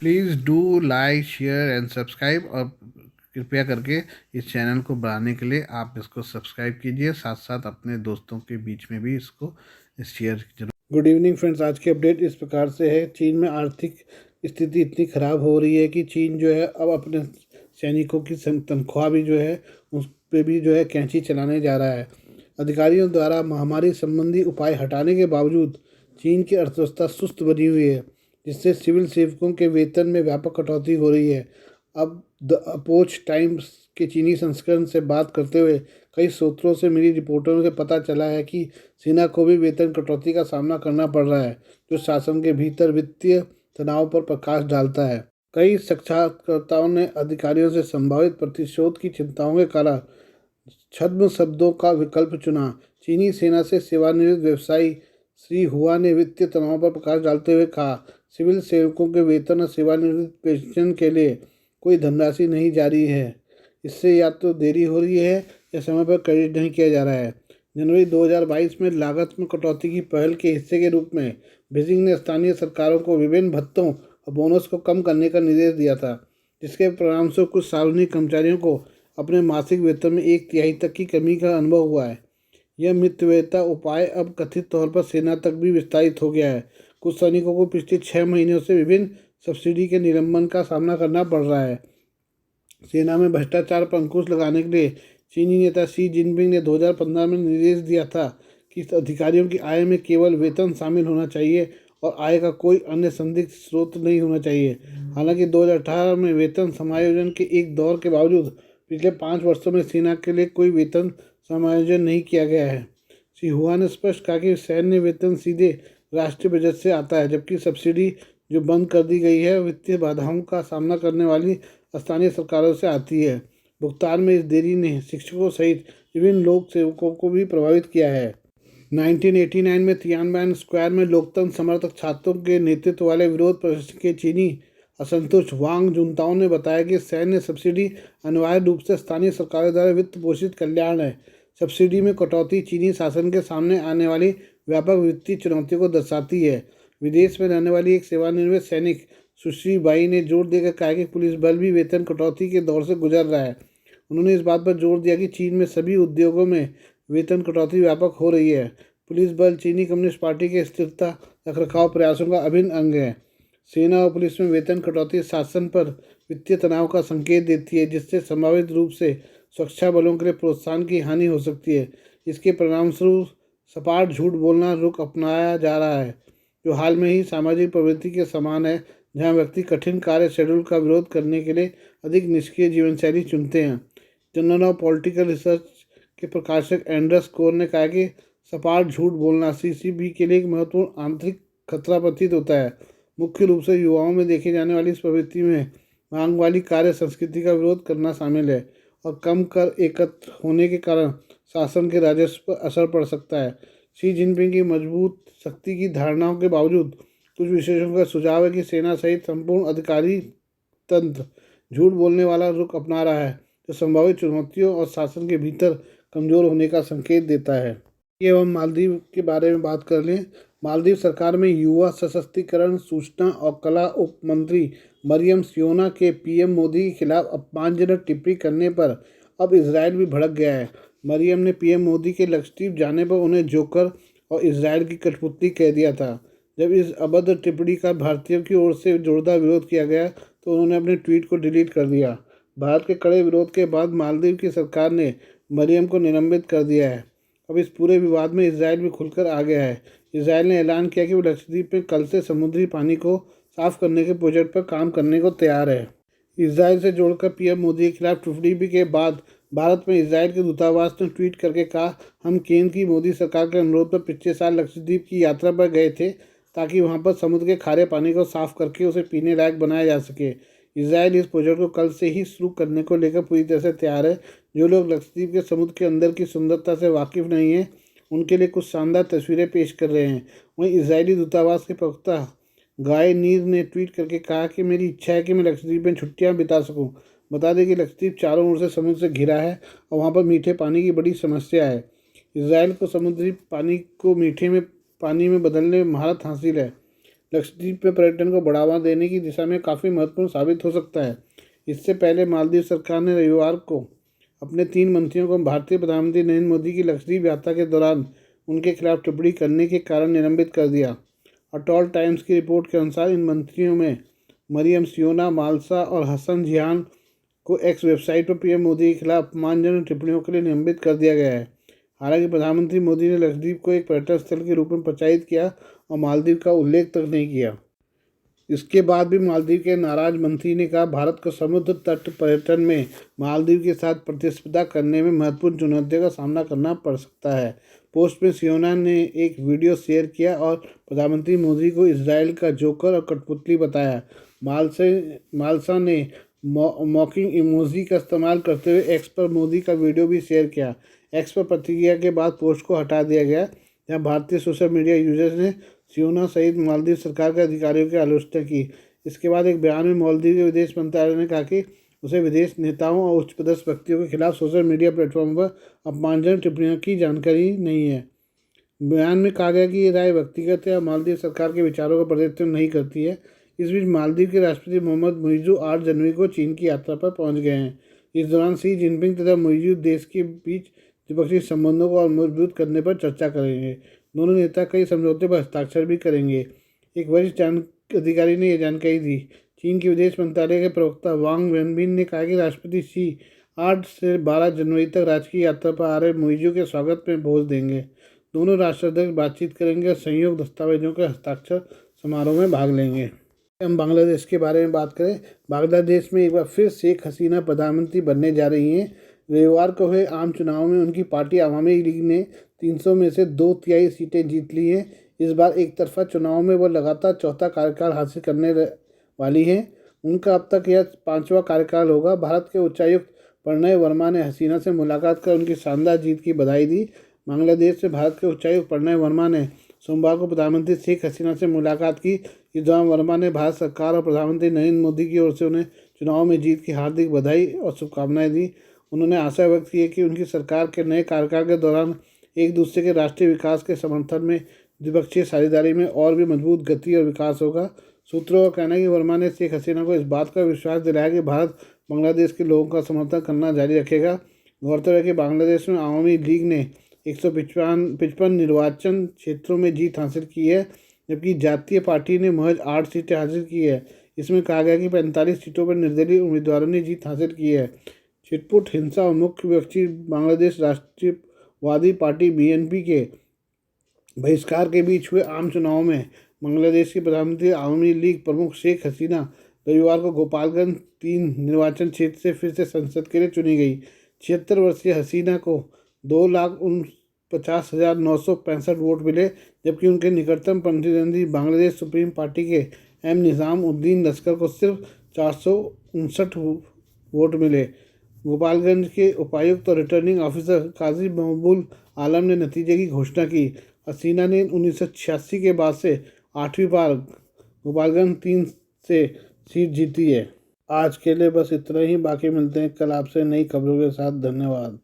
Please do like share and subscribe, और कृपया करके इस चैनल को बढ़ाने के लिए आप इसको सब्सक्राइब कीजिए, साथ साथ अपने दोस्तों के बीच में भी इसको शेयर जरूर। गुड इवनिंग फ्रेंड्स, आज की अपडेट इस प्रकार से है। चीन में आर्थिक स्थिति इतनी ख़राब हो रही है कि चीन जो है अब अपने सैनिकों की तनख्वाह भी जो है उस पर भी जो है कैंची चलाने जा रहा है। अधिकारियों द्वारा महामारी संबंधी उपाय हटाने के बावजूद चीन की अर्थव्यवस्था सुस्त बनी हुई है, जिससे सिविल सेवकों के वेतन में व्यापक कटौती हो रही है। अब द अपोच टाइम्स के चीनी संस्करण से बात करते हुए कई स्रोतों से मिली रिपोर्टों से पता चला है कि सेना को भी वेतन कटौती का सामना करना पड़ रहा है, जो शासन के भीतर वित्तीय तनाव पर प्रकाश डालता है। कई साक्षात्कारकर्ताओं ने अधिकारियों से संभावित प्रतिशोध की चिंताओं के कारण छद्म शब्दों का विकल्प चुना। चीनी सेना से सेवानिवृत्त व्यवसायी श्री हुआ ने वित्तीय तनाव पर प्रकाश डालते हुए कहा, सिविल सेवकों के वेतन और सेवानिवृत्त पेंशन के लिए कोई धनराशि नहीं जारी है। इससे या तो देरी हो रही है या समय पर क्रेडिट नहीं किया जा रहा है। जनवरी 2022 में लागत में कटौती की पहल के हिस्से के रूप में बीजिंग ने स्थानीय सरकारों को विभिन्न भत्तों और बोनस को कम करने का निर्देश दिया था, जिसके परिणामस्वरूप कुछ सार्वजनिक कर्मचारियों को अपने मासिक वेतन में 1/3 तक की कमी का अनुभव हुआ है। यह मितव्ययिता उपाय अब कथित तौर पर सेना तक भी विस्तारित हो गया है। कुछ सैनिकों को पिछले 6 महीनों से विभिन्न सब्सिडी के निलंबन का सामना करना पड़ रहा है। सेना में भ्रष्टाचार पर अंकुश लगाने के लिए चीनी नेता शी जिनपिंग ने 2015 में निर्देश दिया था कि अधिकारियों की आय में केवल वेतन शामिल होना चाहिए और आय का कोई अन्य संदिग्ध स्रोत नहीं होना चाहिए। हालांकि 2018 में वेतन समायोजन के एक दौर के बावजूद पिछले 5 वर्षों में सेना के लिए कोई वेतन समायोजन नहीं किया गया है। श्री हुआ ने स्पष्ट कहा कि सैन्य वेतन सीधे राष्ट्रीय बजट से आता है, जबकि सब्सिडी जो बंद कर दी गई है वित्तीय बाधाओं का सामना करने वाली स्थानीय सरकारों से आती है। भुगतान में इस देरी ने शिक्षकों सहित विभिन्न लोक सेवकों को भी प्रभावित किया है। 1989 में तियानमेन स्क्वायर में लोकतंत्र समर्थक छात्रों के नेतृत्व वाले विरोध प्रदर्शन के चीनी असंतुष्ट वांग जुनताओं ने बताया कि सैन्य सब्सिडी अनिवार्य रूप से स्थानीय सरकारों द्वारा वित्त पोषित कल्याण है। सब्सिडी में कटौती चीनी शासन के सामने आने वाली व्यापक वित्तीय चुनौतियों को दर्शाती है। विदेश में रहने वाली एक सेवानिवृत्त सैनिक सुश्री बाई ने जोर देकर कहा कि पुलिस बल भी वेतन कटौती के दौर से गुजर रहा है। उन्होंने इस बात पर जोर दिया कि चीन में सभी उद्योगों में वेतन कटौती व्यापक हो रही है। पुलिस बल चीनी कम्युनिस्ट पार्टी के स्थिरता रखरखाव प्रयासों का अभिन्न अंग है। सेना और पुलिस में वेतन कटौती शासन पर वित्तीय तनाव का संकेत देती है, जिससे संभावित रूप से सुरक्षा बलों के लिए प्रोत्साहन की हानि हो सकती है। इसके परिणामस्वरूप सपाट झूठ बोलना रुख अपनाया जा रहा है, जो हाल में ही सामाजिक प्रवृत्ति के समान है, जहां व्यक्ति कठिन कार्य शेड्यूल का विरोध करने के लिए अधिक निष्क्रिय जीवनशैली चुनते हैं। जर्नल ऑफ पॉलिटिकल रिसर्च के प्रकाशक एंड्रस कोर ने कहा कि सपाट झूठ बोलना सीसीबी के लिए एक महत्वपूर्ण आंतरिक खतरा प्रतीत होता है। मुख्य रूप से युवाओं में देखे जाने वाली इस प्रवृत्ति में मांग वाली कार्य संस्कृति का विरोध करना शामिल है और कम कर एकत्र होने के कारण शासन के राजस्व पर असर पड़ सकता है। शी जिनपिंग की मजबूत शक्ति की धारणाओं के बावजूद कुछ विशेषज्ञों का सुझाव है कि सेना सहित संपूर्ण अधिकारी तंत्र झूठ बोलने वाला रुख अपना रहा है, जो संभावित चुनौतियों और शासन के भीतर कमजोर होने का संकेत देता है। ये हम मालदीव के बारे में बात कर लें। मालदीव सरकार में युवा सशक्तिकरण, सूचना और कला उप मंत्री मरियम सियोना के पीएम मोदी के खिलाफ अपमानजनक टिप्पणी करने पर अब इजरायल भी भड़क गया है। मरियम ने पीएम मोदी के लक्षद्वीप जाने पर उन्हें जोकर और इजरायल की कठपुतली कह दिया था। जब इस अभद्र टिप्पणी का भारतीयों की ओर से जोरदार विरोध किया गया तो उन्होंने अपने ट्वीट को डिलीट कर दिया। भारत के कड़े विरोध के बाद मालदीव की सरकार ने मरियम को निलंबित कर दिया है। अब इस पूरे विवाद में इजरायल भी खुलकर आ गया है। इजरायल ने ऐलान किया कि वो लक्षद्वीप में कल से समुद्री पानी को साफ करने के प्रोजेक्ट पर काम करने को तैयार है। इजरायल से जोड़कर पीएम मोदी के खिलाफ टिप्पणी के बाद भारत में इजरायल के दूतावास ने ट्वीट करके कहा, हम केंद्र की मोदी सरकार के अनुरोध पर पिछले साल लक्षद्वीप की यात्रा पर गए थे ताकि वहां पर समुद्र के खारे पानी को साफ करके उसे पीने लायक बनाया जा सके। इजरायल इस प्रोजेक्ट को कल से ही शुरू करने को लेकर पूरी तरह से तैयार है। जो लोग लक्षद्वीप के समुद्र के अंदर की सुंदरता से वाकिफ नहीं हैं, उनके लिए कुछ शानदार तस्वीरें पेश कर रहे हैं। वहीं इजरायली दूतावास के प्रवक्ता गाय नीर ने ट्वीट करके कहा कि मेरी इच्छा है कि मैं लक्षद्वीप में छुट्टियां बिता सकूं। बता दें कि लक्षद्वीप चारों ओर से समुद्र से घिरा है और वहां पर मीठे पानी की बड़ी समस्या है। इजरायल को समुद्री पानी को मीठे में पानी में बदलने में महारत हासिल है। लक्षद्वीप में पर्यटन को बढ़ावा देने की दिशा में काफ़ी महत्वपूर्ण साबित हो सकता है। इससे पहले मालदीव सरकार ने रविवार को अपने 3 मंत्रियों को भारतीय प्रधानमंत्री नरेंद्र मोदी की लक्षद्वीप यात्रा के दौरान उनके खिलाफ टिप्पणी करने के कारण निलंबित कर दिया। अटॉल टाइम्स की रिपोर्ट के अनुसार इन मंत्रियों में मरियम सियोना मालसा और हसन जिहान को एक्स वेबसाइट पर पीएम मोदी के खिलाफ अपमानजनक टिप्पणियों के लिए निलंबित कर दिया गया है। हालांकि प्रधानमंत्री मोदी ने लक्षद्वीप को एक पर्यटन स्थल के रूप में प्रचारित किया और मालदीव का उल्लेख तक नहीं किया। इसके बाद भी मालदीव के नाराज मंत्री ने कहा, भारत को समुद्र तट पर्यटन में मालदीव के साथ प्रतिस्पर्धा करने में महत्वपूर्ण चुनौतियों का सामना करना पड़ सकता है। पोस्ट में सियोना ने एक वीडियो शेयर किया और प्रधानमंत्री मोदी को इजराइल का जोकर और कठपुतली बताया। मालसा ने मॉकिंग इमोजी का इस्तेमाल करते हुए एक्स पर मोदी का वीडियो भी शेयर किया। एक्स पर प्रतिक्रिया के बाद पोस्ट को हटा दिया गया, जहां भारतीय सोशल मीडिया यूजर्स ने सियोना सहित मालदीव सरकार के अधिकारियों की आलोचना की। इसके बाद एक बयान में मालदीव के विदेश मंत्रालय ने कहा कि उसे विदेश नेताओं और उच्च पदस्थ व्यक्तियों के खिलाफ सोशल मीडिया प्लेटफॉर्म पर अपमानजनक टिप्पणियों की जानकारी नहीं है। बयान में कहा गया कि ये राय व्यक्तिगत या मालदीव सरकार के विचारों का प्रतिनिधित्व नहीं करती है। इस बीच मालदीव के राष्ट्रपति मोहम्मद मुइज़ू 8 जनवरी को चीन की यात्रा पर पहुंच गए हैं। इस दौरान शी जिनपिंग तथा मुइज़ू देश के बीच द्विपक्षीय संबंधों को और मजबूत करने पर चर्चा करेंगे। दोनों नेता कई समझौते पर हस्ताक्षर भी करेंगे। एक वरिष्ठ अधिकारी ने यह जानकारी दी। चीन के विदेश मंत्रालय के प्रवक्ता वांग वेनबिन ने कहा कि राष्ट्रपति शी 8 से 12 जनवरी तक राजकीय यात्रा पर आ रहे मुइज़ू के स्वागत में भोज देंगे। दोनों राष्ट्राध्यक्ष बातचीत करेंगे और संयुक्त दस्तावेजों के हस्ताक्षर समारोह में भाग लेंगे। हम बांग्लादेश के बारे में बात करें। बांग्लादेश में एक बार फिर शेख हसीना प्रधानमंत्री बनने जा रही हैं। रविवार को हुए आम चुनाव में उनकी पार्टी अवामी लीग ने 300 में से 2/3 सीटें जीत ली हैं। इस बार एक तरफा चुनाव में वह लगातार चौथा कार्यकाल हासिल करने वाली हैं। उनका अब तक यह 5वां कार्यकाल होगा। भारत के उच्चायुक्त प्रणय वर्मा ने हसीना से मुलाकात कर उनकी शानदार जीत की बधाई दी। बांग्लादेश से भारत के उच्चायुक्त प्रणय वर्मा ने सोमवार को प्रधानमंत्री शेख हसीना से मुलाकात की। इस दौरान वर्मा ने भारत सरकार और प्रधानमंत्री नरेंद्र मोदी की ओर से उन्हें चुनाव में जीत की हार्दिक बधाई और शुभकामनाएं दी। उन्होंने आशा व्यक्त की है कि उनकी सरकार के नए कार्यकाल के दौरान एक दूसरे के राष्ट्रीय विकास के समर्थन में द्विपक्षीय साझेदारी में और भी मजबूत गति और विकास होगा। सूत्रों का कहना है कि वर्मा ने शेख हसीना को इस बात का विश्वास दिलाया कि भारत बांग्लादेश के लोगों का समर्थन करना जारी रखेगा। गौरतलब है कि बांग्लादेश में अवामी लीग ने 155 निर्वाचन क्षेत्रों में जीत हासिल की है, जबकि जातीय पार्टी ने महज 8 सीटें हासिल की है। इसमें कहा गया कि 45 सीटों पर निर्दलीय उम्मीदवारों ने जीत हासिल की है। छिटपुट हिंसा और मुख्य विपक्षी बांग्लादेश राष्ट्रीयवादी पार्टी बीएनपी के बहिष्कार के बीच हुए आम चुनाव में बांग्लादेश की प्रधानमंत्री अवामी लीग प्रमुख शेख हसीना रविवार को गोपालगंज 3 निर्वाचन क्षेत्र से फिर से संसद के लिए चुनी गई। 76 वर्षीय हसीना को 2,49,965 वोट मिले, जबकि उनके निकटतम प्रतिद्वंदी बांग्लादेश सुप्रीम पार्टी के एम निज़ाम उद्दीन लश्कर को सिर्फ 459 वोट मिले। गोपालगंज के उपायुक्त और रिटर्निंग ऑफिसर काजी महबूब आलम ने नतीजे की घोषणा की। हसीना ने 1986 के बाद से 8वीं बार गोपालगंज 3 से सीट जीती है। आज के लिए बस इतना ही। बाकी मिलते हैं कल आपसे नई खबरों के साथ। धन्यवाद।